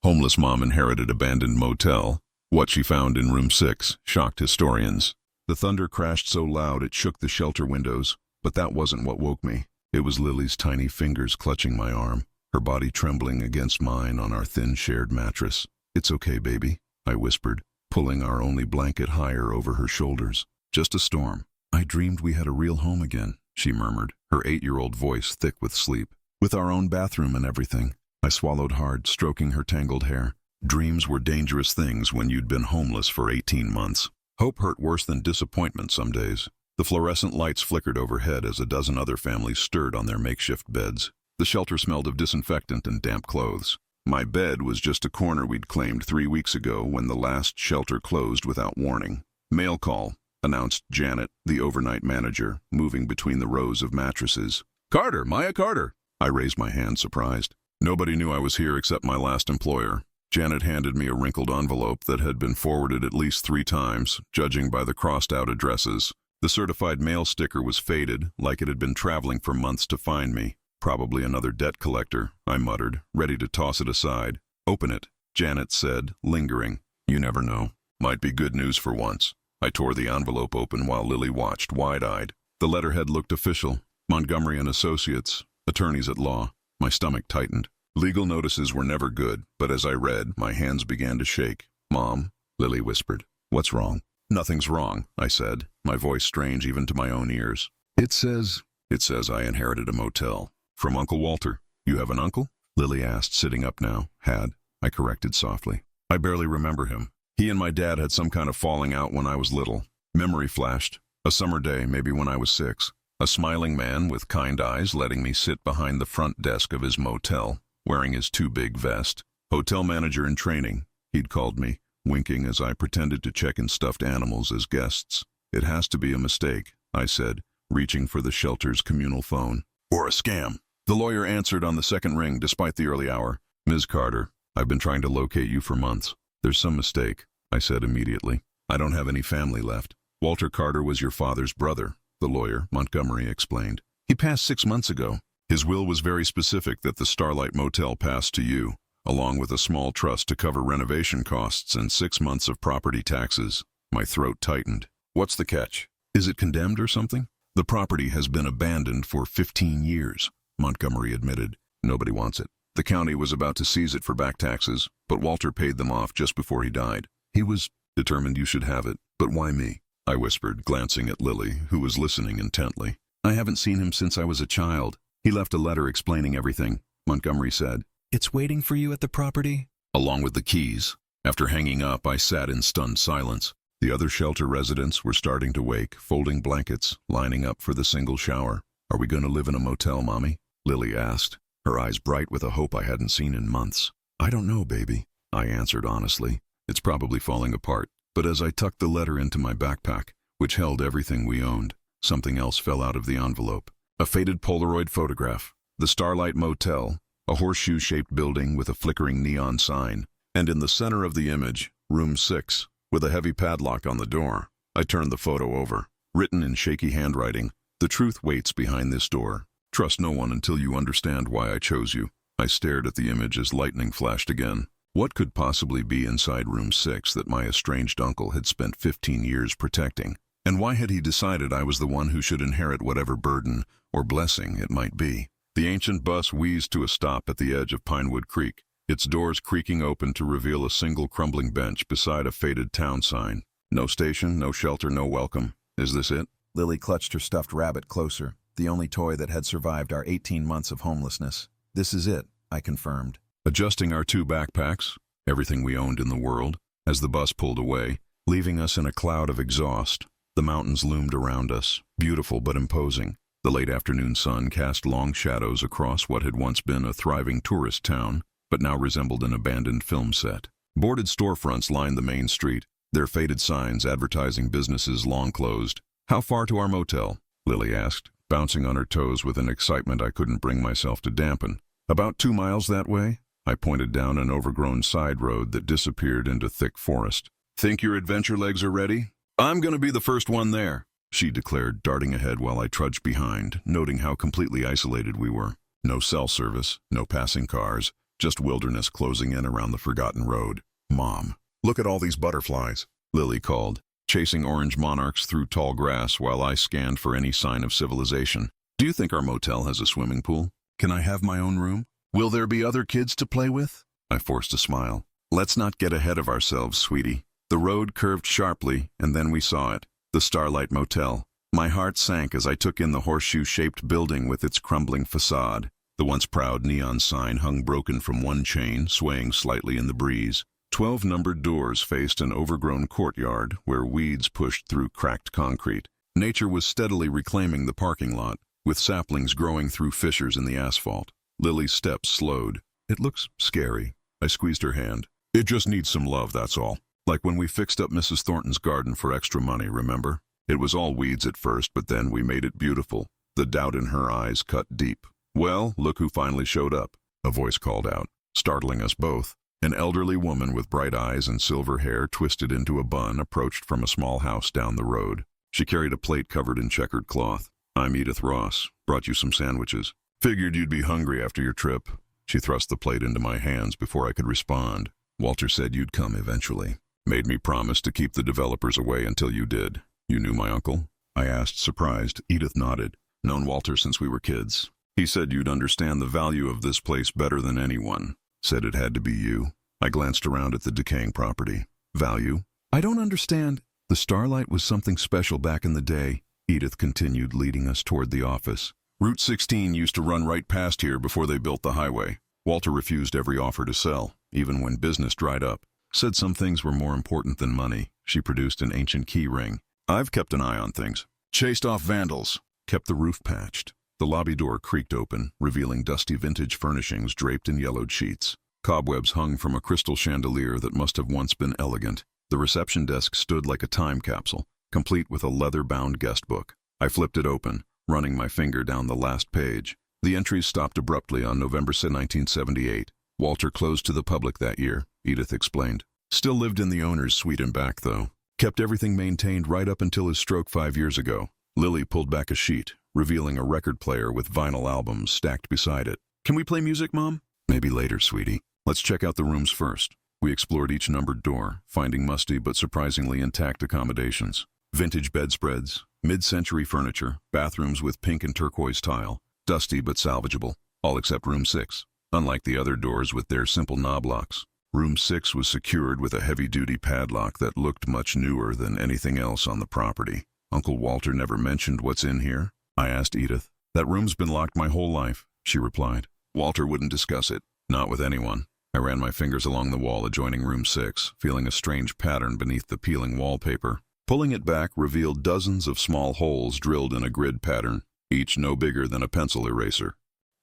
Homeless mom inherited abandoned motel. What she found in room 6 shocked historians. The thunder crashed so loud it shook the shelter windows, but that wasn't what woke me. It was Lily's tiny fingers clutching my arm, her body trembling against mine on our thin shared mattress. "It's okay, baby," I whispered, pulling our only blanket higher over her shoulders. "Just a storm." "I dreamed we had a real home again," she murmured, her 8-year-old voice thick with sleep. "With our own bathroom and everything." I swallowed hard, stroking her tangled hair. Dreams were dangerous things when you'd been homeless for 18 months. Hope hurt worse than disappointment some days. The fluorescent lights flickered overhead as a dozen other families stirred on their makeshift beds. The shelter smelled of disinfectant and damp clothes. My bed was just a corner we'd claimed 3 weeks ago when the last shelter closed without warning. "Mail call," announced Janet, the overnight manager, moving between the rows of mattresses. "Carter, Maya Carter!" I raised my hand, surprised. Nobody knew I was here except my last employer. Janet handed me a wrinkled envelope that had been forwarded at least 3 times, judging by the crossed-out addresses. The certified mail sticker was faded, like it had been traveling for months to find me. "Probably another debt collector," I muttered, ready to toss it aside. "Open it," Janet said, lingering. "You never know. Might be good news for once." I tore the envelope open while Lily watched, wide-eyed. The letterhead looked official. Montgomery and Associates, attorneys at law. My stomach tightened. Legal notices were never good, but as I read, my hands began to shake. "Mom," Lily whispered. "What's wrong?" "Nothing's wrong," I said, my voice strange even to my own ears. It says I inherited a motel. From Uncle Walter." "You have an uncle?" Lily asked, sitting up now. "Had," I corrected softly. "I barely remember him. He and my dad had some kind of falling out when I was little." Memory flashed. A summer day, maybe when I was 6. A smiling man with kind eyes letting me sit behind the front desk of his motel, wearing his too big vest. "Hotel manager in training," he'd called me, winking as I pretended to check in stuffed animals as guests. "It has to be a mistake," I said, reaching for the shelter's communal phone. "Or a scam." The lawyer answered on the second ring despite the early hour. "Ms. Carter, I've been trying to locate you for months. There's some mistake," I said immediately. "I don't have any family left." "Walter Carter was your father's brother," the lawyer, Montgomery, explained. "He passed 6 months ago. His will was very specific that the Starlight Motel pass to you, along with a small trust to cover renovation costs and 6 months of property taxes." My throat tightened. "What's the catch? Is it condemned or something?" "The property has been abandoned for 15 years, Montgomery admitted. "Nobody wants it. The county was about to seize it for back taxes, but Walter paid them off just before he died. He was determined you should have it. But why me?" I whispered, glancing at Lily, who was listening intently. "I haven't seen him since I was a child. He left a letter explaining everything," Montgomery said. "It's waiting for you at the property?" "Along with the keys." After hanging up, I sat in stunned silence. The other shelter residents were starting to wake, folding blankets, lining up for the single shower. "Are we going to live in a motel, Mommy?" Lily asked, her eyes bright with a hope I hadn't seen in months. "I don't know, baby," I answered honestly. "It's probably falling apart." But as I tucked the letter into my backpack, which held everything we owned, something else fell out of the envelope. A faded Polaroid photograph. The Starlight Motel, a horseshoe-shaped building with a flickering neon sign. And in the center of the image, room 6, with a heavy padlock on the door. I turned the photo over. Written in shaky handwriting, "The truth waits behind this door. Trust no one until you understand why I chose you." I stared at the image as lightning flashed again. What could possibly be inside room 6 that my estranged uncle had spent 15 years protecting? And why had he decided I was the one who should inherit whatever burden or blessing it might be? The ancient bus wheezed to a stop at the edge of Pinewood Creek, its doors creaking open to reveal a single crumbling bench beside a faded town sign. "No station, no shelter, no welcome. Is this it?" Lily clutched her stuffed rabbit closer, the only toy that had survived our 18 months of homelessness. "This is it," I confirmed. Adjusting our 2 backpacks, everything we owned in the world, as the bus pulled away, leaving us in a cloud of exhaust. The mountains loomed around us, beautiful but imposing. The late afternoon sun cast long shadows across what had once been a thriving tourist town, but now resembled an abandoned film set. Boarded storefronts lined the main street, their faded signs advertising businesses long closed. "How far to our motel?" Lily asked, bouncing on her toes with an excitement I couldn't bring myself to dampen. "About 2 miles that way." I pointed down an overgrown side road that disappeared into thick forest. "Think your adventure legs are ready?" "I'm gonna be the first one there," she declared, darting ahead while I trudged behind, noting how completely isolated we were. No cell service, no passing cars, just wilderness closing in around the forgotten road. Mom, look at all these butterflies, Lily called, chasing orange monarchs through tall grass while I scanned for any sign of civilization. Do you think our motel has a swimming pool? Can I have my own room? Will there be other kids to play with? I forced a smile. Let's not get ahead of ourselves, sweetie. The road curved sharply, and then we saw it, the Starlight Motel. My heart sank as I took in the horseshoe-shaped building with its crumbling facade. The once proud neon sign hung broken from one chain, swaying slightly in the breeze. 12 numbered doors faced an overgrown courtyard where weeds pushed through cracked concrete. Nature was steadily reclaiming the parking lot, with saplings growing through fissures in the asphalt. Lily's steps slowed. It looks scary. I squeezed her hand. It just needs some love, that's all. Like when we fixed up Mrs. Thornton's garden for extra money, remember? It was all weeds at first, but then we made it beautiful. The doubt in her eyes cut deep. Well, look who finally showed up, a voice called out, startling us both. An elderly woman with bright eyes and silver hair twisted into a bun approached from a small house down the road. She carried a plate covered in checkered cloth. I'm Edith Ross. Brought you some sandwiches. Figured you'd be hungry after your trip. She thrust the plate into my hands before I could respond. Walter said you'd come eventually. Made me promise to keep the developers away until you did. You knew my uncle? I asked, surprised. Edith nodded. Known Walter since we were kids. He said you'd understand the value of this place better than anyone. Said it had to be you. I glanced around at the decaying property. Value? I don't understand. The Starlight was something special back in the day, Edith continued, leading us toward the office. Route 16 used to run right past here before they built the highway. Walter refused every offer to sell, even when business dried up. Said some things were more important than money. She produced an ancient key ring. I've kept an eye on things. Chased off vandals. Kept the roof patched. The lobby door creaked open, revealing dusty vintage furnishings draped in yellowed sheets. Cobwebs hung from a crystal chandelier that must have once been elegant. The reception desk stood like a time capsule, complete with a leather-bound guest book. I flipped it open, running my finger down the last page. The entries stopped abruptly on November 1978. Walter closed to the public that year, Edith explained. Still lived in the owner's suite and back, though. Kept everything maintained right up until his stroke 5 years ago. Lily pulled back a sheet, revealing a record player with vinyl albums stacked beside it. Can we play music, Mom? Maybe later, sweetie. Let's check out the rooms first. We explored each numbered door, finding musty but surprisingly intact accommodations. Vintage bedspreads, mid-century furniture, bathrooms with pink and turquoise tile, dusty but salvageable, all except room 6. Unlike the other doors with their simple knob locks, room 6 was secured with a heavy-duty padlock that looked much newer than anything else on the property. Uncle Walter never mentioned what's in here? I asked Edith. That room's been locked my whole life, she replied. Walter wouldn't discuss it, not with anyone. I ran my fingers along the wall adjoining room 6, feeling a strange pattern beneath the peeling wallpaper. Pulling it back revealed dozens of small holes drilled in a grid pattern, each no bigger than a pencil eraser.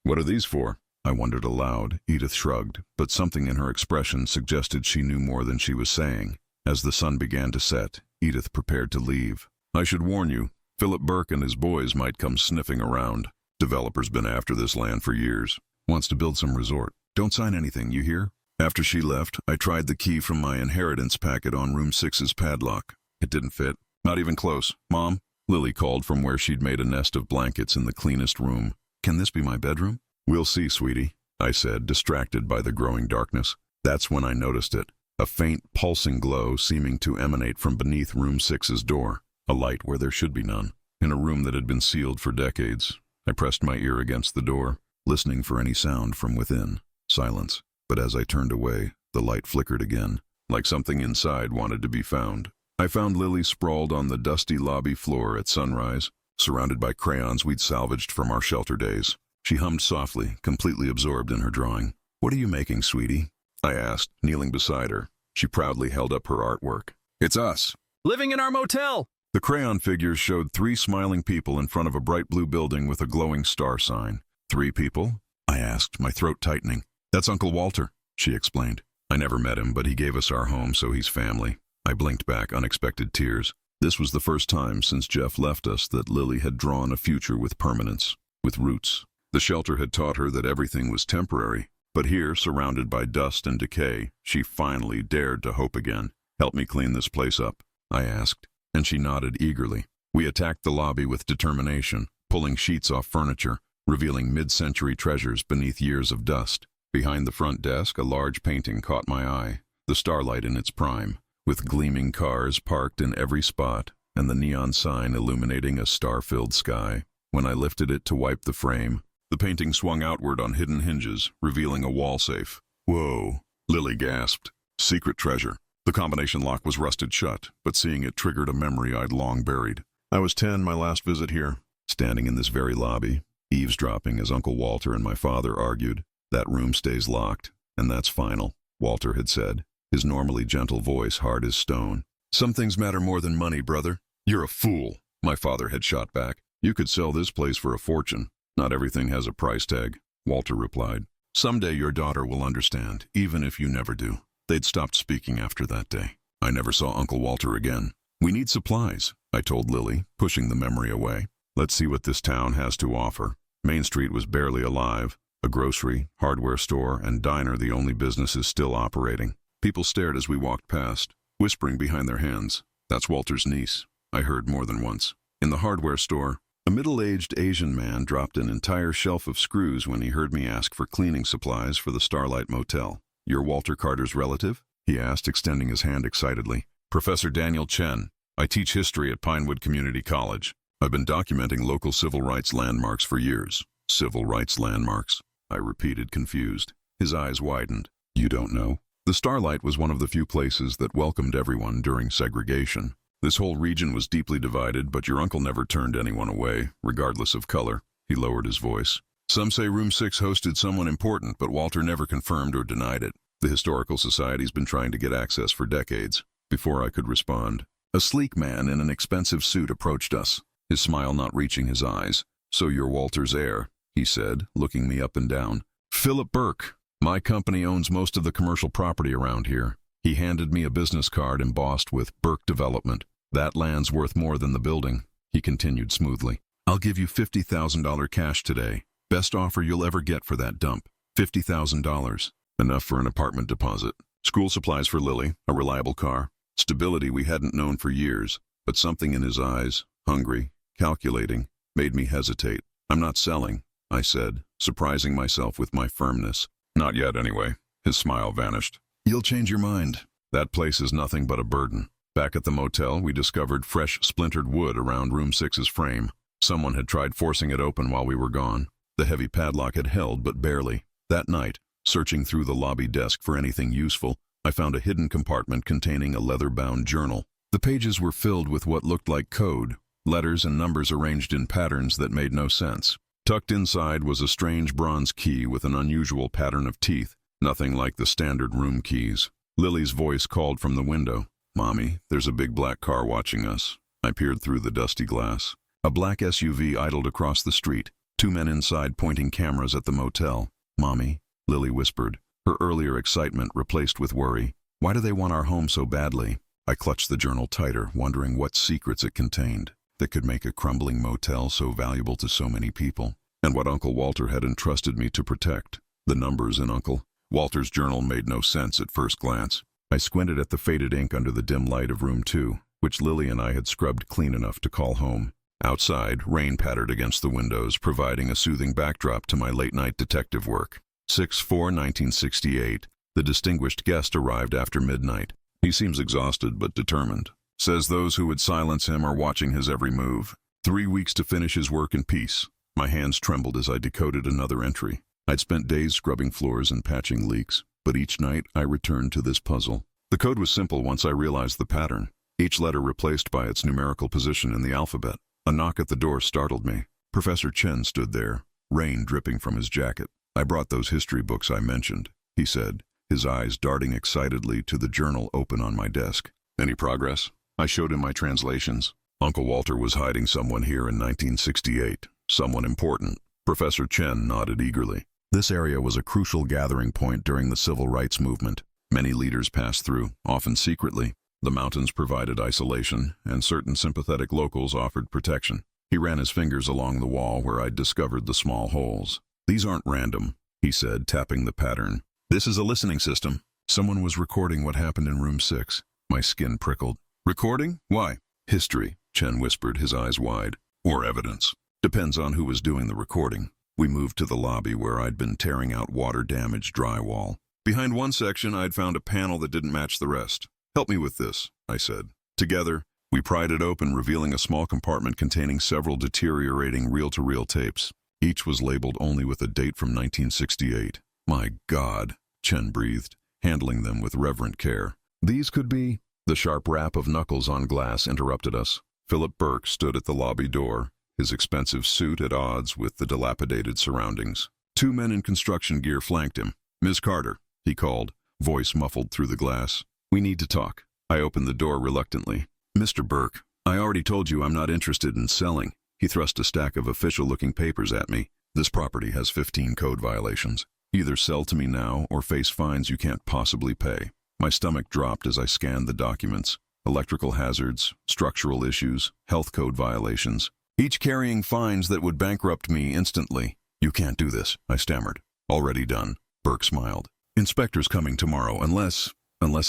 What are these for? I wondered aloud. Edith shrugged, but something in her expression suggested she knew more than she was saying. As the sun began to set, Edith prepared to leave. I should warn you, Philip Burke and his boys might come sniffing around. Developer's been after this land for years. Wants to build some resort. Don't sign anything, you hear? After she left, I tried the key from my inheritance packet on room 6's padlock. It didn't fit. Not even close. Mom? Lily called from where she'd made a nest of blankets in the cleanest room. Can this be my bedroom? We'll see, sweetie, I said, distracted by the growing darkness. That's when I noticed it. A faint, pulsing glow seeming to emanate from beneath room 6's door. A light where there should be none. In a room that had been sealed for decades. I pressed my ear against the door, listening for any sound from within. Silence. But as I turned away, the light flickered again, like something inside wanted to be found. I found Lily sprawled on the dusty lobby floor at sunrise, surrounded by crayons we'd salvaged from our shelter days. She hummed softly, completely absorbed in her drawing. What are you making, sweetie? I asked, kneeling beside her. She proudly held up her artwork. It's us. Living in our motel! The crayon figures showed 3 smiling people in front of a bright blue building with a glowing star sign. 3 people? I asked, my throat tightening. That's Uncle Walter, she explained. I never met him, but he gave us our home, so he's family. I blinked back, unexpected tears. This was the first time since Jeff left us that Lily had drawn a future with permanence, with roots. The shelter had taught her that everything was temporary, but here, surrounded by dust and decay, she finally dared to hope again. Help me clean this place up, I asked, and she nodded eagerly. We attacked the lobby with determination, pulling sheets off furniture, revealing mid-century treasures beneath years of dust. Behind the front desk, a large painting caught my eye, the starlight in its prime, with gleaming cars parked in every spot and the neon sign illuminating a star-filled sky. When I lifted it to wipe the frame, the painting swung outward on hidden hinges, revealing a wall safe. Whoa, Lily gasped. Secret treasure. The combination lock was rusted shut, but seeing it triggered a memory I'd long buried. I was 10 my last visit here, standing in this very lobby, eavesdropping as Uncle Walter and my father argued. That room stays locked, and that's final, Walter had said, his normally gentle voice hard as stone. Some things matter more than money, brother. You're a fool, my father had shot back. You could sell this place for a fortune. Not everything has a price tag, Walter replied. Someday your daughter will understand, even if you never do. They'd stopped speaking after that day. I never saw Uncle Walter again. We need supplies, I told Lily, pushing the memory away. Let's see what this town has to offer. Main Street was barely alive. A grocery, hardware store, and diner the only businesses still operating. People stared as we walked past, whispering behind their hands. That's Walter's niece, I heard more than once. In the hardware store, a middle-aged Asian man dropped an entire shelf of screws when he heard me ask for cleaning supplies for the Starlight Motel. You're Walter Carter's relative? He asked, extending his hand excitedly. Professor Daniel Chen. I teach history at Pinewood Community College. I've been documenting local civil rights landmarks for years. Civil rights landmarks? I repeated, confused. His eyes widened. You don't know? The Starlight was one of the few places that welcomed everyone during segregation. This whole region was deeply divided, but your uncle never turned anyone away, regardless of color. He lowered his voice. Some say Room 6 hosted someone important, but Walter never confirmed or denied it. The Historical Society's been trying to get access for decades. Before I could respond, a sleek man in an expensive suit approached us, his smile not reaching his eyes. So you're Walter's heir, he said, looking me up and down. Philip Burke. My company owns most of the commercial property around here. He handed me a business card embossed with Burke Development. That land's worth more than the building, he continued smoothly. I'll give you $50,000 cash today. Best offer you'll ever get for that dump. $50,000. Enough for an apartment deposit. School supplies for Lily, a reliable car. Stability we hadn't known for years, but something in his eyes, hungry, calculating, made me hesitate. I'm not selling, I said, surprising myself with my firmness. Not yet, anyway. His smile vanished. You'll change your mind. That place is nothing but a burden. Back at the motel, we discovered fresh splintered wood around Room 6's frame. Someone had tried forcing it open while we were gone. The heavy padlock had held, but barely. That night, searching through the lobby desk for anything useful, I found a hidden compartment containing a leather-bound journal. The pages were filled with what looked like code, letters and numbers arranged in patterns that made no sense. Tucked inside was a strange bronze key with an unusual pattern of teeth, nothing like the standard room keys. Lily's voice called from the window. Mommy, there's a big black car watching us. I peered through the dusty glass. A black SUV idled across the street, 2 men inside pointing cameras at the motel. Mommy, Lily whispered, her earlier excitement replaced with worry. Why do they want our home so badly? I clutched the journal tighter, wondering what secrets it contained that could make a crumbling motel so valuable to so many people, and what Uncle Walter had entrusted me to protect. The numbers in Uncle Walter's journal made no sense at first glance. I squinted at the faded ink under the dim light of Room 2, which Lily and I had scrubbed clean enough to call home. Outside, rain pattered against the windows, providing a soothing backdrop to my late-night detective work. 6/4/1968. The distinguished guest arrived after midnight. He seems exhausted but determined. Says those who would silence him are watching his every move. 3 weeks to finish his work in peace. My hands trembled as I decoded another entry. I'd spent days scrubbing floors and patching leaks, but each night I returned to this puzzle. The code was simple once I realized the pattern, each letter replaced by its numerical position in the alphabet. A knock at the door startled me. Professor Chen stood there, rain dripping from his jacket. I brought those history books I mentioned, he said, his eyes darting excitedly to the journal open on my desk. Any progress? I showed him my translations. Uncle Walter was hiding someone here in 1968, someone important. Professor Chen nodded eagerly. This area was a crucial gathering point during the civil rights movement. Many leaders passed through, often secretly. The mountains provided isolation, and certain sympathetic locals offered protection. He ran his fingers along the wall where I'd discovered the small holes. These aren't random, he said, tapping the pattern. This is a listening system. Someone was recording what happened in Room 6. My skin prickled. Recording? Why? History, Chen whispered, his eyes wide. Or evidence. Depends on who was doing the recording. We moved to the lobby where I'd been tearing out water-damaged drywall. Behind one section, I'd found a panel that didn't match the rest. "Help me with this," I said. Together, we pried it open, revealing a small compartment containing several deteriorating reel-to-reel tapes. Each was labeled only with a date from 1968. "My God," Chen breathed, handling them with reverent care. "These could be—" The sharp rap of knuckles on glass interrupted us. Philip Burke stood at the lobby door, his expensive suit at odds with the dilapidated surroundings. Two men in construction gear flanked him. "Miss Carter," he called, voice muffled through the glass. "We need to talk." I opened the door reluctantly. "Mr. Burke, I already told you I'm not interested in selling." He thrust a stack of official-looking papers at me. "This property has 15 code violations. Either sell to me now or face fines you can't possibly pay." My stomach dropped as I scanned the documents. Electrical hazards, structural issues, health code violations, each carrying fines that would bankrupt me instantly. "You can't do this," I stammered. "Already done." Burke smiled. "Inspector's coming tomorrow, unless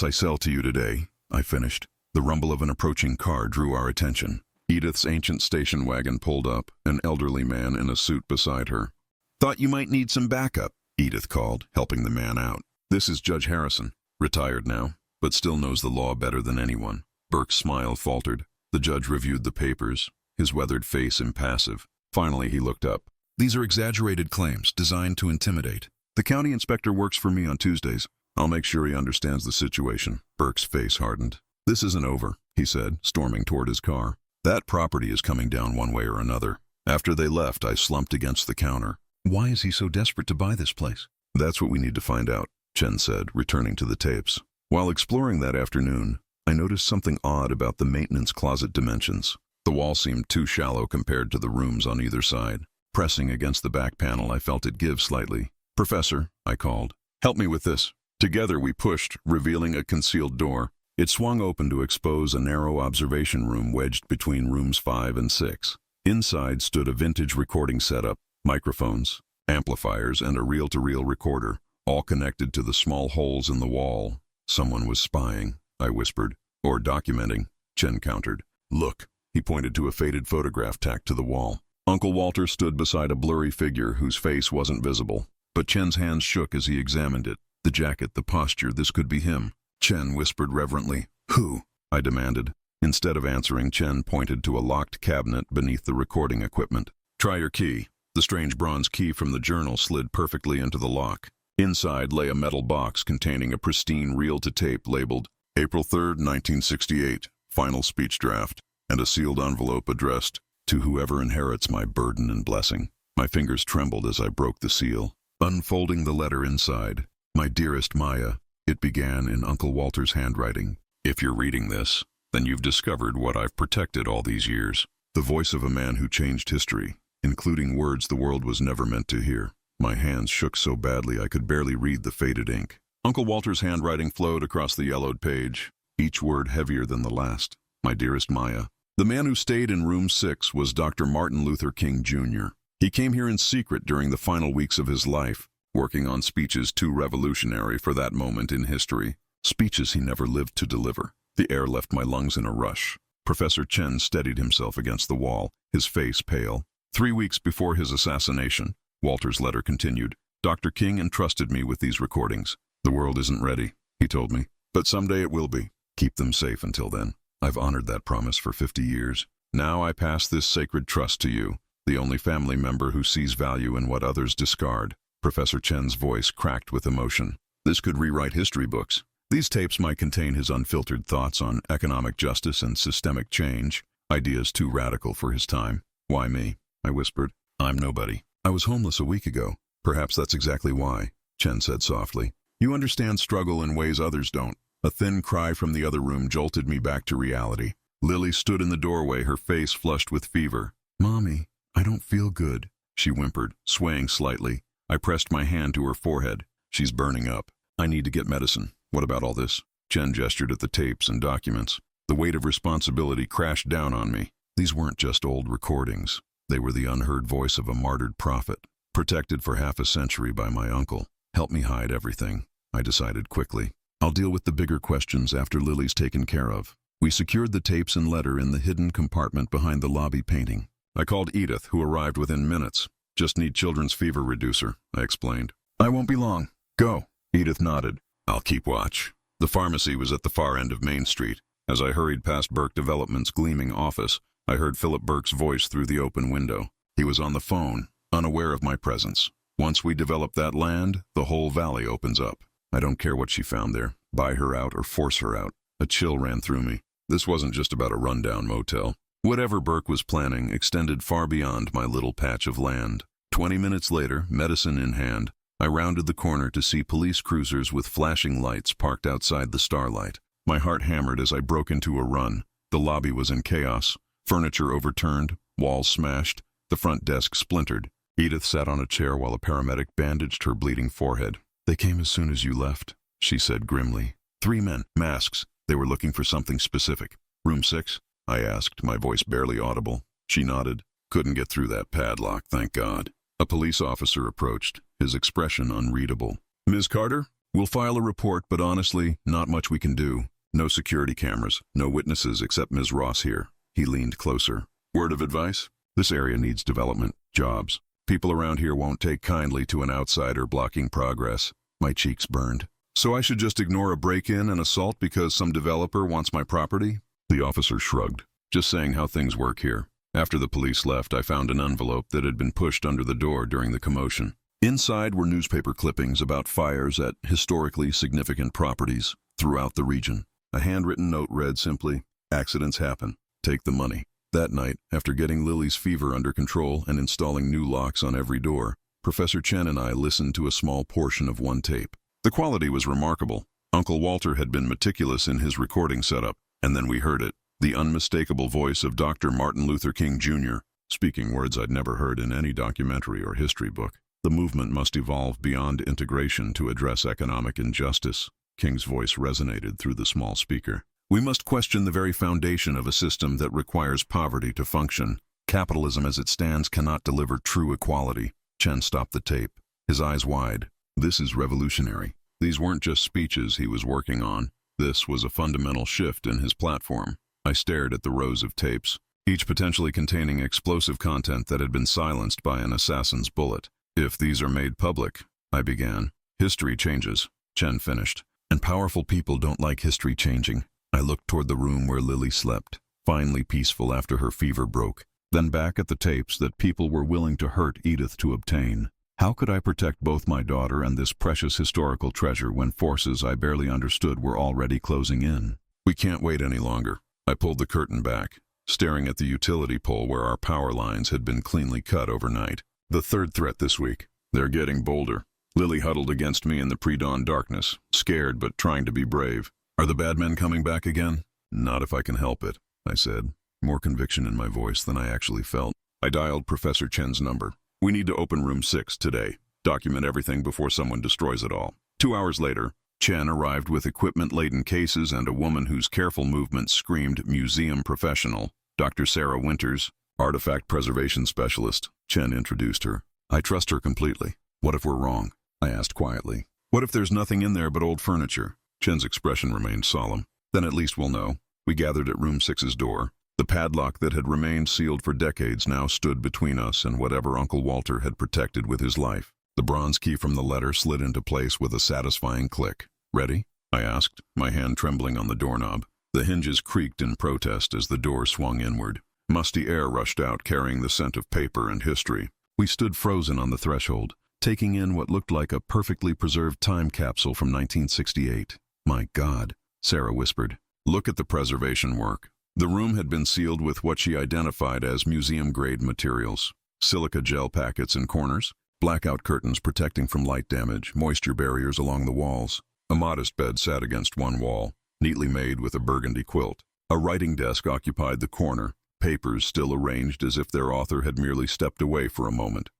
I sell to you today," I finished. The rumble of an approaching car drew our attention. Edith's ancient station wagon pulled up, an elderly man in a suit beside her. "Thought you might need some backup," Edith called, helping the man out. "This is Judge Harrison, retired now, but still knows the law better than anyone." Burke's smile faltered. The judge reviewed the papers, his weathered face impassive. Finally, he looked up. "These are exaggerated claims designed to intimidate. The county inspector works for me on Tuesdays. I'll make sure he understands the situation." Burke's face hardened. "This isn't over," he said, storming toward his car. "That property is coming down one way or another." After they left, I slumped against the counter. "Why is he so desperate to buy this place?" "That's what we need to find out," Chen said, returning to the tapes. While exploring that afternoon, I noticed something odd about the maintenance closet dimensions. The wall seemed too shallow compared to the rooms on either side. Pressing against the back panel, I felt it give slightly. "Professor," I called, "help me with this." Together we pushed, revealing a concealed door. It swung open to expose a narrow observation room wedged between rooms 5 and 6. Inside stood a vintage recording setup, microphones, amplifiers, and a reel-to-reel recorder, all connected to the small holes in the wall. "Someone was spying," I whispered. "Or documenting," Chen countered. "Look." He pointed to a faded photograph tacked to the wall. Uncle Walter stood beside a blurry figure whose face wasn't visible, but Chen's hands shook as he examined it. The jacket, the posture, this could be him. Chen whispered reverently. "Who?" I demanded. Instead of answering, Chen pointed to a locked cabinet beneath the recording equipment. "Try your key." The strange bronze key from the journal slid perfectly into the lock. Inside lay a metal box containing a pristine reel-to-tape labeled April 3rd, 1968, final speech draft, and a sealed envelope addressed to whoever inherits my burden and blessing. My fingers trembled as I broke the seal. Unfolding the letter inside, "My dearest Maya," it began in Uncle Walter's handwriting. "If you're reading this, then you've discovered what I've protected all these years." The voice of a man who changed history, including words the world was never meant to hear. My hands shook so badly I could barely read the faded ink. Uncle Walter's handwriting flowed across the yellowed page, each word heavier than the last. "My dearest Maya." The man who stayed in room 6 was Dr. Martin Luther King Jr. He came here in secret during the final weeks of his life, working on speeches too revolutionary for that moment in history. Speeches he never lived to deliver. The air left my lungs in a rush. Professor Chen steadied himself against the wall, his face pale. 3 weeks before his assassination, Walter's letter continued, "Dr. King entrusted me with these recordings. The world isn't ready," he told me, "but someday it will be. Keep them safe until then. I've honored that promise for 50 years. Now I pass this sacred trust to you, the only family member who sees value in what others discard." Professor Chen's voice cracked with emotion. This could rewrite history books. These tapes might contain his unfiltered thoughts on economic justice and systemic change, ideas too radical for his time. "Why me?" I whispered. "I'm nobody. I was homeless a week ago." "Perhaps that's exactly why," Chen said softly. "You understand struggle in ways others don't." A thin cry from the other room jolted me back to reality. Lily stood in the doorway, her face flushed with fever. "Mommy, I don't feel good," she whimpered, swaying slightly. I pressed my hand to her forehead. "She's burning up. I need to get medicine. What about all this?" Chen gestured at the tapes and documents. The weight of responsibility crashed down on me. These weren't just old recordings. They were the unheard voice of a martyred prophet, protected for half a century by my uncle. "Help me hide everything," I decided quickly. "I'll deal with the bigger questions after Lily's taken care of." We secured the tapes and letter in the hidden compartment behind the lobby painting. I called Edith, who arrived within minutes. Just need children's fever reducer, I explained. I won't be long. Go. Edith nodded. I'll keep watch. The pharmacy was at the far end of Main Street. As I hurried past Burke Development's gleaming office, I heard Philip Burke's voice through the open window. He was on the phone, unaware of my presence. Once we develop that land, the whole valley opens up. I don't care what she found there. Buy her out or force her out. A chill ran through me. This wasn't just about a rundown motel. Whatever Burke was planning extended far beyond my little patch of land. 20 minutes later, medicine in hand, I rounded the corner to see police cruisers with flashing lights parked outside the Starlight. My heart hammered as I broke into a run. The lobby was in chaos. Furniture overturned, walls smashed, the front desk splintered. Edith sat on a chair while a paramedic bandaged her bleeding forehead. They came as soon as you left, she said grimly. 3 men, masks. They were looking for something specific. Room 6? I asked, my voice barely audible. She nodded. Couldn't get through that padlock, thank God. A police officer approached, his expression unreadable. Ms. Carter, we'll file a report, but honestly, not much we can do. No security cameras, no witnesses except Ms. Ross here. He leaned closer. Word of advice? This area needs development, jobs. People around here won't take kindly to an outsider blocking progress. My cheeks burned. So I should just ignore a break-in and assault because some developer wants my property? The officer shrugged. Just saying how things work here. After the police left, I found an envelope that had been pushed under the door during the commotion. Inside were newspaper clippings about fires at historically significant properties throughout the region. A handwritten note read simply, "Accidents happen. Take the money." That night, after getting Lily's fever under control and installing new locks on every door, Professor Chen and I listened to a small portion of one tape. The quality was remarkable. Uncle Walter had been meticulous in his recording setup, and then we heard it. The unmistakable voice of Dr. Martin Luther King Jr., speaking words I'd never heard in any documentary or history book. The movement must evolve beyond integration to address economic injustice. King's voice resonated through the small speaker. We must question the very foundation of a system that requires poverty to function. Capitalism as it stands cannot deliver true equality. Chen stopped the tape, his eyes wide. This is revolutionary. These weren't just speeches he was working on. This was a fundamental shift in his platform. I stared at the rows of tapes, each potentially containing explosive content that had been silenced by an assassin's bullet. If these are made public, I began. History changes, Chen finished. And powerful people don't like history changing. I looked toward the room where Lily slept, finally peaceful after her fever broke, then back at the tapes that people were willing to hurt Edith to obtain. How could I protect both my daughter and this precious historical treasure when forces I barely understood were already closing in? We can't wait any longer. I pulled the curtain back, staring at the utility pole where our power lines had been cleanly cut overnight. The third threat this week. They're getting bolder. Lily huddled against me in the pre-dawn darkness, scared but trying to be brave. Are the bad men coming back again? Not if I can help it, I said, more conviction in my voice than I actually felt. I dialed Professor Chen's number. We need to open room 6 today. Document everything before someone destroys it all. 2 hours later, Chen arrived with equipment-laden cases and a woman whose careful movements screamed museum professional. Dr. Sarah Winters, artifact preservation specialist. Chen introduced her. I trust her completely. What if we're wrong? I asked quietly. What if there's nothing in there but old furniture? Chen's expression remained solemn. Then at least we'll know. We gathered at room 6's door. The padlock that had remained sealed for decades now stood between us and whatever Uncle Walter had protected with his life. The bronze key from the letter slid into place with a satisfying click. Ready? I asked, my hand trembling on the doorknob. The hinges creaked in protest as the door swung inward. Musty air rushed out, carrying the scent of paper and history. We stood frozen on the threshold, taking in what looked like a perfectly preserved time capsule from 1968. My God, Sarah whispered. Look at the preservation work. The room had been sealed with what she identified as museum-grade materials. Silica gel packets in corners, blackout curtains protecting from light damage, moisture barriers along the walls. A modest bed sat against one wall, neatly made with a burgundy quilt. A writing desk occupied the corner, papers still arranged as if their author had merely stepped away for a moment.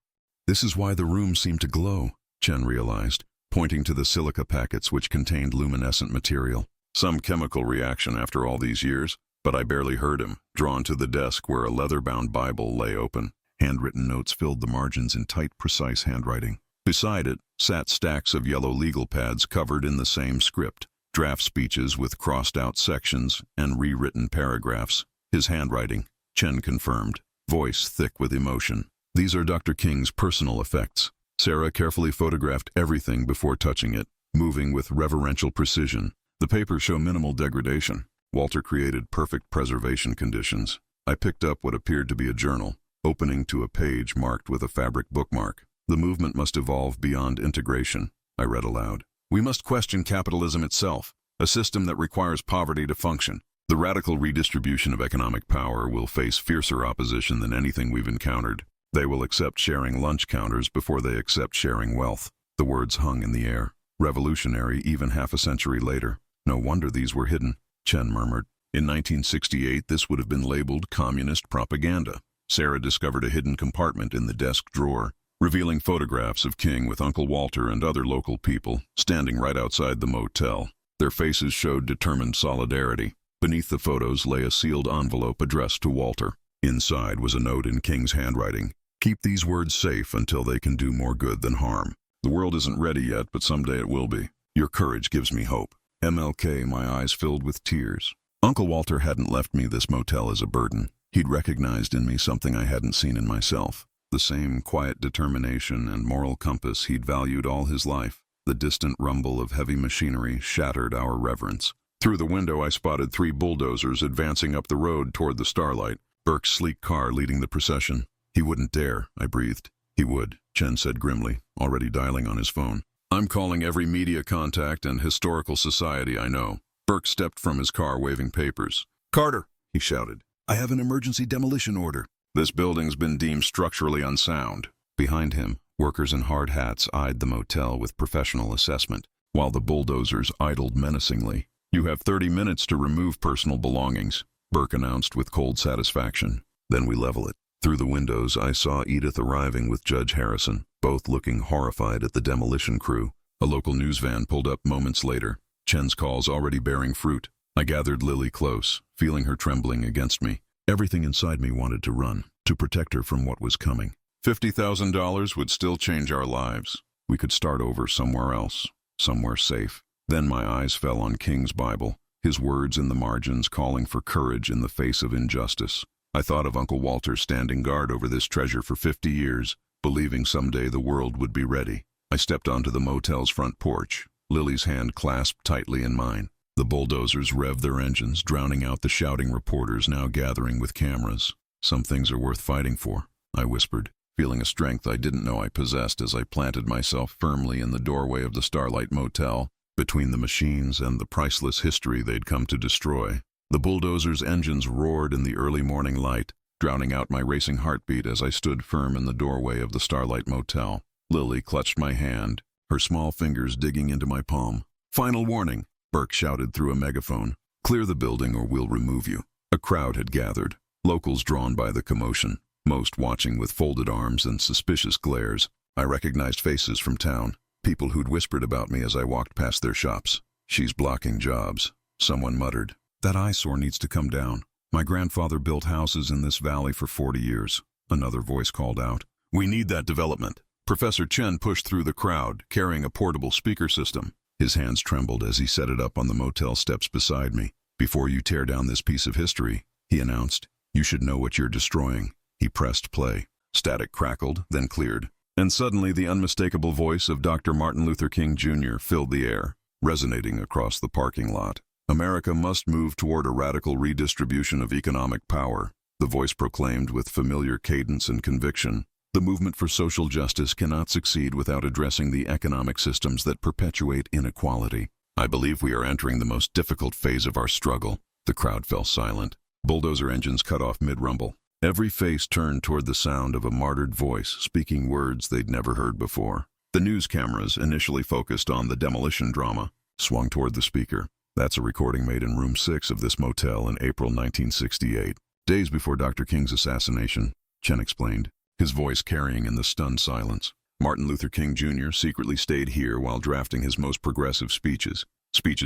This is why the room seemed to glow, Chen realized, pointing to the silica packets which contained luminescent material. Some chemical reaction after all these years, but I barely heard him, drawn to the desk where a leather-bound Bible lay open. Handwritten notes filled the margins in tight, precise handwriting. Beside it sat stacks of yellow legal pads covered in the same script, draft speeches with crossed-out sections and rewritten paragraphs. His handwriting, Chen confirmed, voice thick with emotion. These are Dr. King's personal effects. Sarah carefully photographed everything before touching it, moving with reverential precision. The papers show minimal degradation. Walter created perfect preservation conditions. I picked up what appeared to be a journal, opening to a page marked with a fabric bookmark. The movement must evolve beyond integration, I read aloud. We must question capitalism itself, a system that requires poverty to function. The radical redistribution of economic power will face fiercer opposition than anything we've encountered. They will accept sharing lunch counters before they accept sharing wealth. The words hung in the air. Revolutionary even half a century later. No wonder these were hidden, Chen murmured. In 1968, this would have been labeled communist propaganda. Sarah discovered a hidden compartment in the desk drawer, revealing photographs of King with Uncle Walter and other local people, standing right outside the motel. Their faces showed determined solidarity. Beneath the photos lay a sealed envelope addressed to Walter. Inside was a note in King's handwriting. Keep these words safe until they can do more good than harm. The world isn't ready yet, but someday it will be. Your courage gives me hope. MLK, my eyes filled with tears. Uncle Walter hadn't left me this motel as a burden. He'd recognized in me something I hadn't seen in myself. The same quiet determination and moral compass he'd valued all his life. The distant rumble of heavy machinery shattered our reverence. Through the window I spotted 3 bulldozers advancing up the road toward the starlight, Burke's sleek car leading the procession. He wouldn't dare, I breathed. He would, Chen said grimly, already dialing on his phone. I'm calling every media contact and historical society I know. Burke stepped from his car waving papers. Carter, he shouted. I have an emergency demolition order. This building's been deemed structurally unsound. Behind him, workers in hard hats eyed the motel with professional assessment, while the bulldozers idled menacingly. You have 30 minutes to remove personal belongings, Burke announced with cold satisfaction. Then we level it. Through the windows, I saw Edith arriving with Judge Harrison, both looking horrified at the demolition crew. A local news van pulled up moments later, Chen's calls already bearing fruit. I gathered Lily close, feeling her trembling against me. Everything inside me wanted to run, to protect her from what was coming. $50,000 would still change our lives. We could start over somewhere else, somewhere safe. Then my eyes fell on King's Bible, his words in the margins calling for courage in the face of injustice. I thought of Uncle Walter standing guard over this treasure for 50 years, believing someday the world would be ready. I stepped onto the motel's front porch, Lily's hand clasped tightly in mine. The bulldozers revved their engines, drowning out the shouting reporters now gathering with cameras. Some things are worth fighting for, I whispered, feeling a strength I didn't know I possessed as I planted myself firmly in the doorway of the Starlight Motel, between the machines and the priceless history they'd come to destroy. The bulldozers' engines roared in the early morning light, drowning out my racing heartbeat as I stood firm in the doorway of the Starlight Motel. Lily clutched my hand, her small fingers digging into my palm. Final warning, Burke shouted through a megaphone. Clear the building or we'll remove you. A crowd had gathered, locals drawn by the commotion, most watching with folded arms and suspicious glares. I recognized faces from town, people who'd whispered about me as I walked past their shops. She's blocking jobs, someone muttered. That eyesore needs to come down. My grandfather built houses in this valley for 40 years. Another voice called out. We need that development. Professor Chen pushed through the crowd, carrying a portable speaker system. His hands trembled as he set it up on the motel steps beside me. Before you tear down this piece of history, he announced, you should know what you're destroying. He pressed play. Static crackled, then cleared. And suddenly the unmistakable voice of Dr. Martin Luther King Jr. filled the air, resonating across the parking lot. America must move toward a radical redistribution of economic power, the voice proclaimed with familiar cadence and conviction. The movement for social justice cannot succeed without addressing the economic systems that perpetuate inequality. I believe we are entering the most difficult phase of our struggle. The crowd fell silent. Bulldozer engines cut off mid-rumble. Every face turned toward the sound of a martyred voice speaking words they'd never heard before. The news cameras, initially focused on the demolition drama, swung toward the speaker. That's a recording made in room 6 of this motel in April 1968. Days before Dr. King's assassination, Chen explained, his voice carrying in the stunned silence. Martin Luther King Jr. secretly stayed here while drafting his most progressive speeches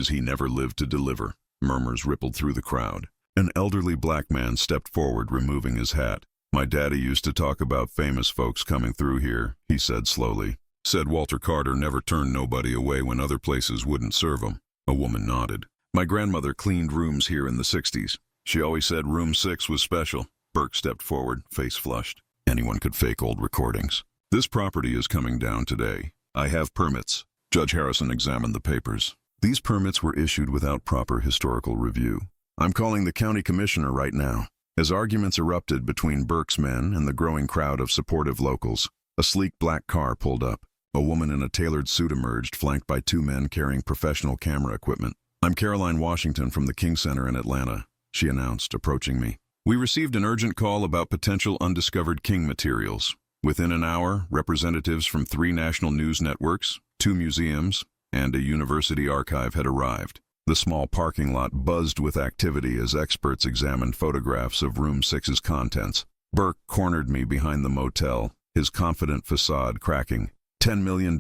he never lived to deliver. Murmurs rippled through the crowd. An elderly black man stepped forward, removing his hat. My daddy used to talk about famous folks coming through here, he said slowly. Said Walter Carter never turned nobody away when other places wouldn't serve him. A woman nodded. My grandmother cleaned rooms here in the 60s. She always said room 6 was special. Burke stepped forward, face flushed. Anyone could fake old recordings. This property is coming down today. I have permits. Judge Harrison examined the papers. These permits were issued without proper historical review. I'm calling the county commissioner right now. As arguments erupted between Burke's men and the growing crowd of supportive locals, a sleek black car pulled up. A woman in a tailored suit emerged, flanked by two men carrying professional camera equipment. I'm Caroline Washington from the King Center in Atlanta, she announced, approaching me. We received an urgent call about potential undiscovered King materials. Within an hour, representatives from 3 national news networks, 2 museums, and a university archive had arrived. The small parking lot buzzed with activity as experts examined photographs of Room 6's contents. Burke cornered me behind the motel, his confident facade cracking. $10 million,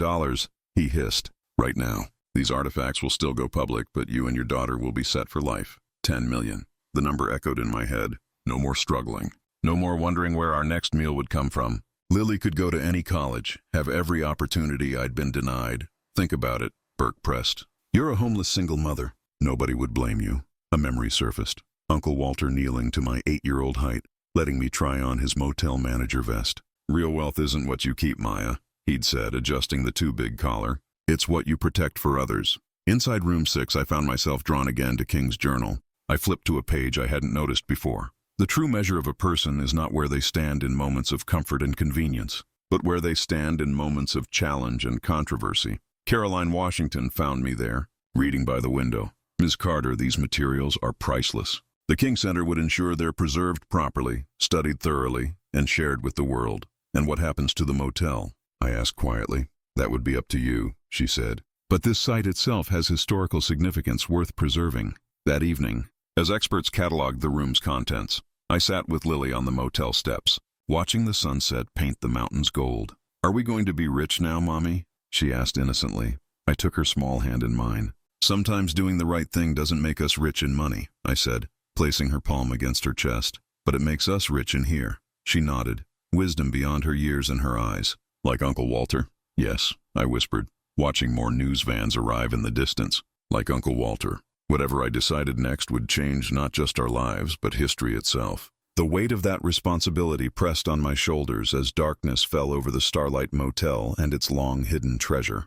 he hissed. Right now. These artifacts will still go public, but you and your daughter will be set for life. 10 million. The number echoed in my head. No more struggling. No more wondering where our next meal would come from. Lily could go to any college, have every opportunity I'd been denied. Think about it, Burke pressed. You're a homeless single mother. Nobody would blame you. A memory surfaced. Uncle Walter kneeling to my 8-year-old height, letting me try on his motel manager vest. Real wealth isn't what you keep, Maya, he'd said, adjusting the too big collar. It's what you protect for others. Inside Room 6, I found myself drawn again to King's journal. I flipped to a page I hadn't noticed before. The true measure of a person is not where they stand in moments of comfort and convenience, but where they stand in moments of challenge and controversy. Caroline Washington found me there, reading by the window. Ms. Carter, these materials are priceless. The King Center would ensure they're preserved properly, studied thoroughly, and shared with the world. And what happens to the motel? I asked quietly. That would be up to you, she said. But this site itself has historical significance worth preserving. That evening, as experts cataloged the room's contents, I sat with Lily on the motel steps, watching the sunset paint the mountains gold. Are we going to be rich now, Mommy? She asked innocently. I took her small hand in mine. Sometimes doing the right thing doesn't make us rich in money, I said, placing her palm against her chest. But it makes us rich in here. She nodded, wisdom beyond her years in her eyes. Like Uncle Walter? Yes, I whispered, watching more news vans arrive in the distance. Like Uncle Walter. Whatever I decided next would change not just our lives, but history itself. The weight of that responsibility pressed on my shoulders as darkness fell over the Starlight Motel and its long-hidden treasure.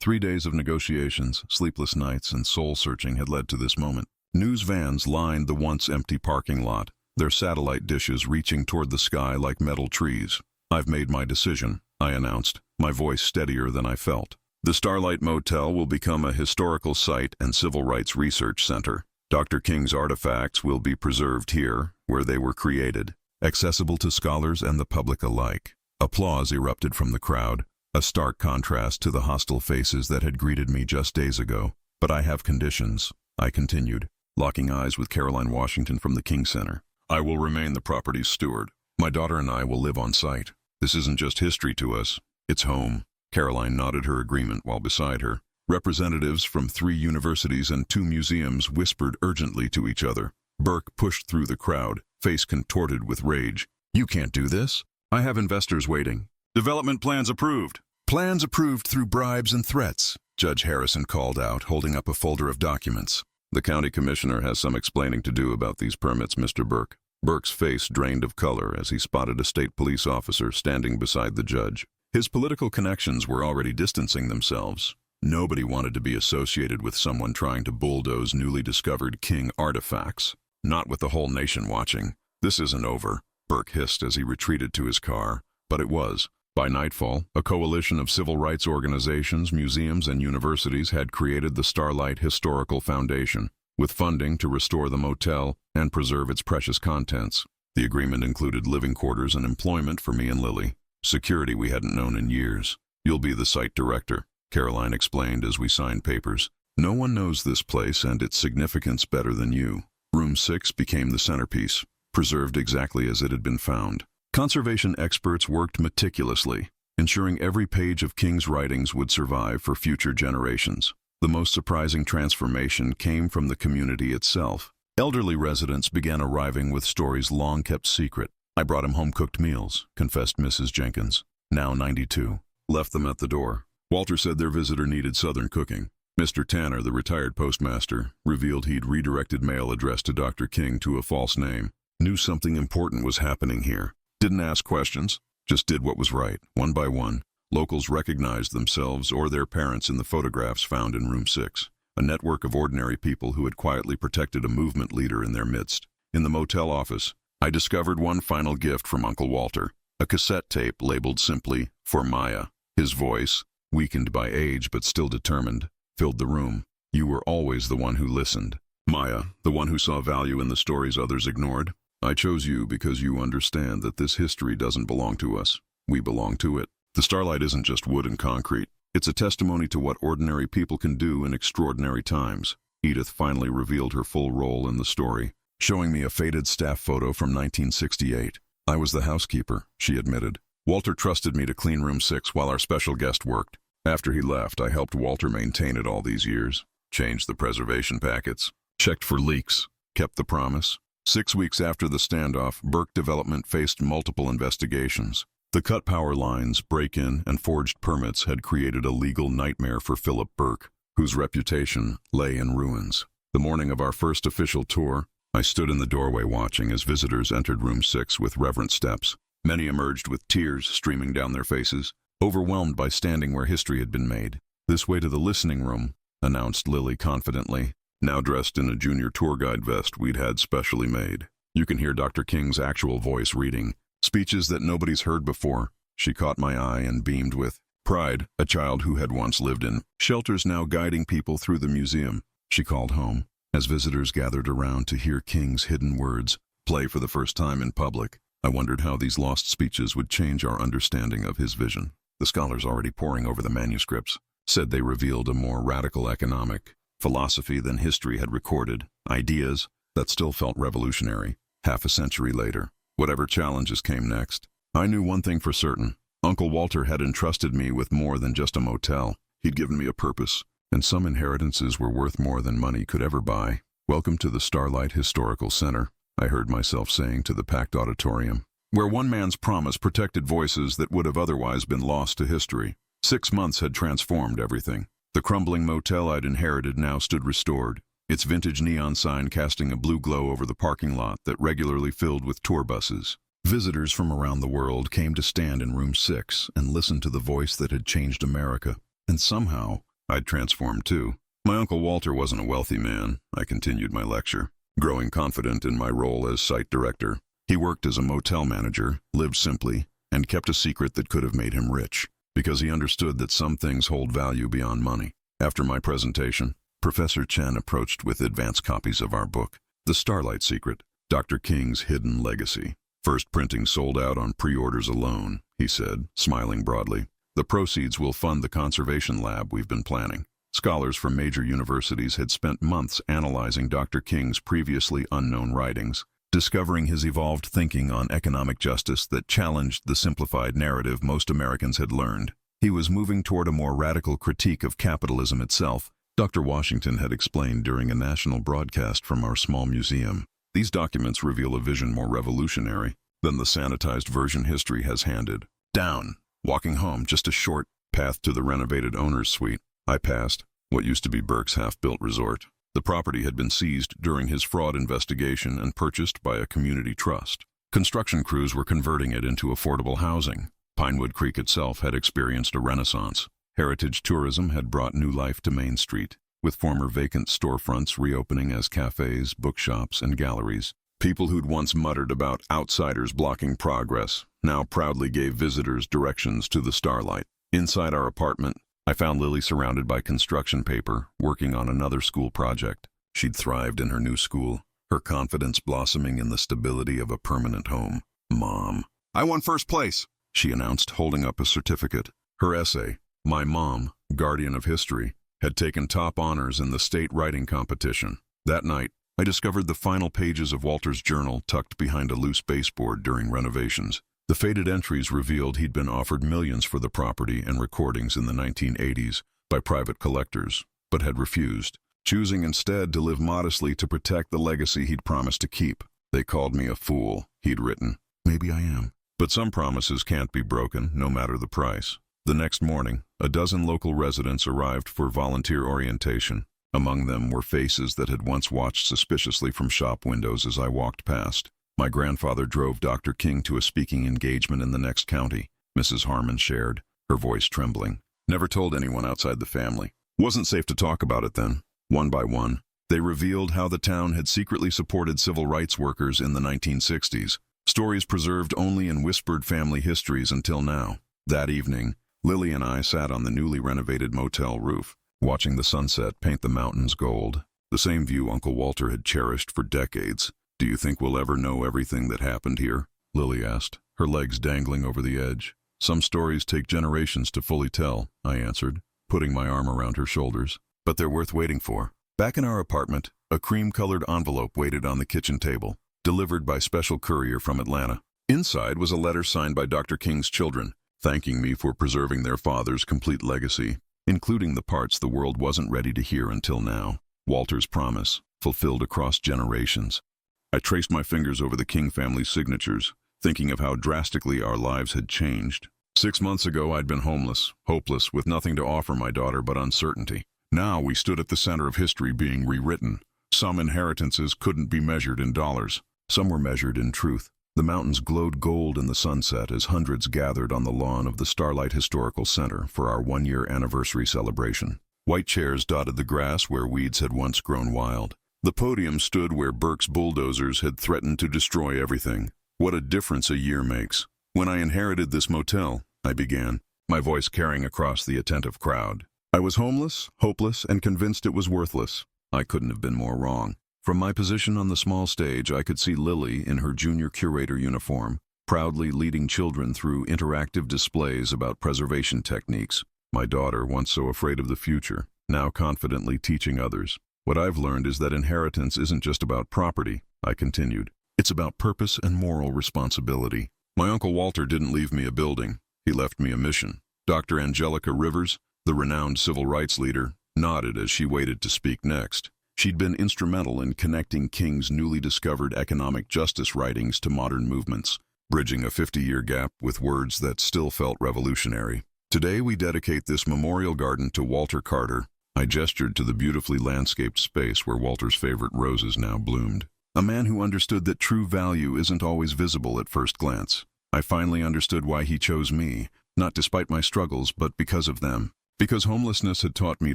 3 days of negotiations, sleepless nights, and soul-searching had led to this moment. News vans lined the once-empty parking lot, their satellite dishes reaching toward the sky like metal trees. I've made my decision, I announced, my voice steadier than I felt. The Starlight Motel will become a historical site and civil rights research center. Dr. King's artifacts will be preserved here, where they were created, accessible to scholars and the public alike. Applause erupted from the crowd, a stark contrast to the hostile faces that had greeted me just days ago. But I have conditions, I continued, locking eyes with Caroline Washington from the King Center. I will remain the property's steward. My daughter and I will live on site. This isn't just history to us, it's home. Caroline nodded her agreement while beside her. Representatives from 3 universities and 2 museums whispered urgently to each other. Burke pushed through the crowd, face contorted with rage. You can't do this. I have investors waiting. Development plans approved. Plans approved through bribes and threats, Judge Harrison called out, holding up a folder of documents. The county commissioner has some explaining to do about these permits, Mr. Burke. Burke's face drained of color as he spotted a state police officer standing beside the judge. His political connections were already distancing themselves. Nobody wanted to be associated with someone trying to bulldoze newly discovered King artifacts. Not with the whole nation watching. This isn't over, Burke hissed as he retreated to his car. But it was. By nightfall, a coalition of civil rights organizations, museums, and universities had created the Starlight Historical Foundation, with funding to restore the motel and preserve its precious contents. The agreement included living quarters and employment for me and Lily. Security we hadn't known in years. You'll be the site director, Caroline explained as we signed papers. No one knows this place and its significance better than you. Room 6 became the centerpiece, preserved exactly as it had been found. Conservation experts worked meticulously, ensuring every page of King's writings would survive for future generations. The most surprising transformation came from the community itself. Elderly residents began arriving with stories long kept secret. I brought him home-cooked meals, confessed Mrs. Jenkins, now 92. Left them at the door. Walter said their visitor needed Southern cooking. Mr. Tanner, the retired postmaster, revealed he'd redirected mail addressed to Dr. King to a false name. Knew something important was happening here. Didn't ask questions, just did what was right, one by one. Locals recognized themselves or their parents in the photographs found in room 6, a network of ordinary people who had quietly protected a movement leader in their midst. In the motel office, I discovered one final gift from Uncle Walter, a cassette tape labeled simply, "For Maya." His voice, weakened by age but still determined, filled the room. "You were always the one who listened. Maya, the one who saw value in the stories others ignored. I chose you because you understand that this history doesn't belong to us. We belong to it. The Starlight isn't just wood and concrete. It's a testimony to what ordinary people can do in extraordinary times." Edith finally revealed her full role in the story, showing me a faded staff photo from 1968. "I was the housekeeper," she admitted. "Walter trusted me to clean room 6 while our special guest worked. After he left, I helped Walter maintain it all these years. Changed the preservation packets, checked for leaks, kept the promise." 6 weeks after the standoff, Burke Development faced multiple investigations. The cut power lines, break-in, and forged permits had created a legal nightmare for Philip Burke, whose reputation lay in ruins. The morning of our first official tour, I stood in the doorway watching as visitors entered room 6 with reverent steps. Many emerged with tears streaming down their faces, overwhelmed by standing where history had been made. "This way to the listening room," announced Lily confidently, now dressed in a junior tour guide vest we'd had specially made. "You can hear Dr. King's actual voice reading speeches that nobody's heard before." She caught my eye and beamed with pride, a child who had once lived in shelters now guiding people through the museum. She called home, as visitors gathered around to hear King's hidden words play for the first time in public. I wondered how these lost speeches would change our understanding of his vision. The scholars already poring over the manuscripts said they revealed a more radical economic philosophy than history had recorded, ideas that still felt revolutionary. Half a century later, whatever challenges came next, I knew one thing for certain. Uncle Walter had entrusted me with more than just a motel. He'd given me a purpose, and some inheritances were worth more than money could ever buy. "Welcome to the Starlight Historical Center," I heard myself saying to the packed auditorium, where one man's promise protected voices that would have otherwise been lost to history. 6 months had transformed everything. The crumbling motel I'd inherited now stood restored, its vintage neon sign casting a blue glow over the parking lot that regularly filled with tour buses. Visitors from around the world came to stand in room 6 and listen to the voice that had changed America. And somehow, I'd transformed too. My Uncle Walter wasn't a wealthy man, I continued my lecture, growing confident in my role as site director. He worked as a motel manager, lived simply, and kept a secret that could have made him rich, because he understood that some things hold value beyond money. After my presentation, Professor Chen approached with advance copies of our book, The Starlight Secret, Dr. King's Hidden Legacy. "First printing sold out on pre-orders alone," he said, smiling broadly. "The proceeds will fund the conservation lab we've been planning." Scholars from major universities had spent months analyzing Dr. King's previously unknown writings, discovering his evolved thinking on economic justice that challenged the simplified narrative most Americans had learned. He was moving toward a more radical critique of capitalism itself, Dr. Washington had explained during a national broadcast from our small museum. "These documents reveal a vision more revolutionary than the sanitized version history has handed down." Walking home, just a short path to the renovated owner's suite, I passed what used to be Burke's half-built resort. The property had been seized during his fraud investigation and purchased by a community trust. Construction crews were converting it into affordable housing. Pinewood Creek itself had experienced a renaissance. Heritage tourism had brought new life to Main Street, with former vacant storefronts reopening as cafes, bookshops, and galleries. People who'd once muttered about outsiders blocking progress now proudly gave visitors directions to the Starlight. Inside our apartment, I found Lily surrounded by construction paper, working on another school project. She'd thrived in her new school, her confidence blossoming in the stability of a permanent home. "Mom, I won first place," she announced, holding up a certificate. Her essay, "My Mom, Guardian of History," had taken top honors in the state writing competition. That night, I discovered the final pages of Walter's journal tucked behind a loose baseboard during renovations. The faded entries revealed he'd been offered millions for the property and recordings in the 1980s by private collectors, but had refused, choosing instead to live modestly to protect the legacy he'd promised to keep. "They called me a fool," he'd written. Maybe I am. But some promises can't be broken, no matter the price. The next morning, a dozen local residents arrived for volunteer orientation. Among them were faces that had once watched suspiciously from shop windows as I walked past. My grandfather drove Dr. King to a speaking engagement in the next county, Mrs. Harmon shared, her voice trembling. Never told anyone outside the family. Wasn't safe to talk about it then. One by one, they revealed how the town had secretly supported civil rights workers in the 1960s, stories preserved only in whispered family histories until now. That evening, Lily and I sat on the newly renovated motel roof, watching the sunset paint the mountains gold, the same view Uncle Walter had cherished for decades. "Do you think we'll ever know everything that happened here?" Lily asked, her legs dangling over the edge. "Some stories take generations to fully tell," I answered, putting my arm around her shoulders. "But they're worth waiting for." Back in our apartment, a cream-colored envelope waited on the kitchen table, delivered by special courier from Atlanta. Inside was a letter signed by Dr. King's children, thanking me for preserving their father's complete legacy, including the parts the world wasn't ready to hear until now. Walter's promise, fulfilled across generations. I traced my fingers over the King family's signatures, thinking of how drastically our lives had changed. 6 months ago, I'd been homeless, hopeless, with nothing to offer my daughter but uncertainty. Now we stood at the center of history being rewritten. Some inheritances couldn't be measured in dollars. Some were measured in truth. The mountains glowed gold in the sunset as hundreds gathered on the lawn of the Starlight Historical Center for our 1-year anniversary celebration. White chairs dotted the grass where weeds had once grown wild. The podium stood where Burke's bulldozers had threatened to destroy everything. What a difference a year makes. "When I inherited this motel," I began, my voice carrying across the attentive crowd, "I was homeless, hopeless, and convinced it was worthless." I couldn't have been more wrong. From my position on the small stage, I could see Lily in her junior curator uniform, proudly leading children through interactive displays about preservation techniques. My daughter, once so afraid of the future, now confidently teaching others. "What I've learned is that inheritance isn't just about property," I continued. "It's about purpose and moral responsibility. My Uncle Walter didn't leave me a building. He left me a mission." Dr. Angelica Rivers, the renowned civil rights leader, nodded as she waited to speak next. She'd been instrumental in connecting King's newly discovered economic justice writings to modern movements, bridging a 50-year gap with words that still felt revolutionary. "Today we dedicate this memorial garden to Walter Carter." I gestured to the beautifully landscaped space where Walter's favorite roses now bloomed. "A man who understood that true value isn't always visible at first glance. I finally understood why he chose me, not despite my struggles, but because of them. Because homelessness had taught me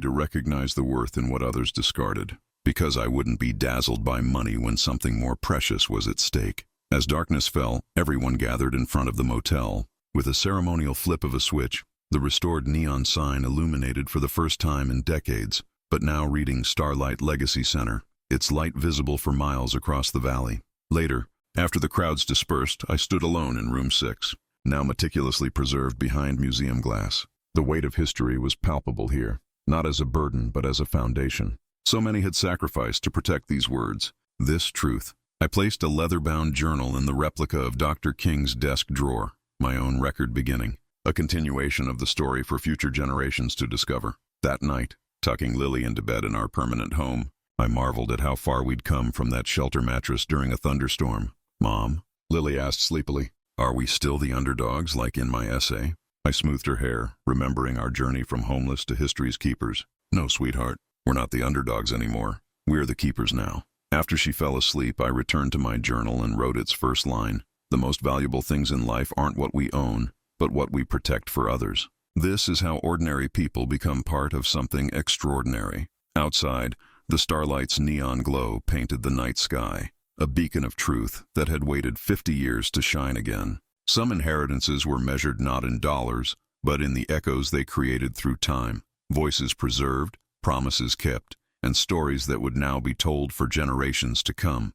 to recognize the worth in what others discarded. Because I wouldn't be dazzled by money when something more precious was at stake." As darkness fell, everyone gathered in front of the motel. With a ceremonial flip of a switch, the restored neon sign illuminated for the first time in decades, but now reading Starlight Legacy Center, its light visible for miles across the valley. Later, after the crowds dispersed, I stood alone in room 6, now meticulously preserved behind museum glass. The weight of history was palpable here, not as a burden but as a foundation. So many had sacrificed to protect these words, this truth. I placed a leather-bound journal in the replica of Dr. King's desk drawer, my own record beginning, a continuation of the story for future generations to discover. That night, tucking Lily into bed in our permanent home, I marveled at how far we'd come from that shelter mattress during a thunderstorm. "Mom," Lily asked sleepily, "are we still the underdogs like in my essay?" I smoothed her hair, remembering our journey from homeless to history's keepers. "No, sweetheart. We're not the underdogs anymore. We're the keepers now." After she fell asleep, I returned to my journal and wrote its first line. "The most valuable things in life aren't what we own, but what we protect for others." This is how ordinary people become part of something extraordinary. Outside, the starlight's neon glow painted the night sky, a beacon of truth that had waited 50 years to shine again. Some inheritances were measured not in dollars, but in the echoes they created through time, voices preserved, promises kept, and stories that would now be told for generations to come.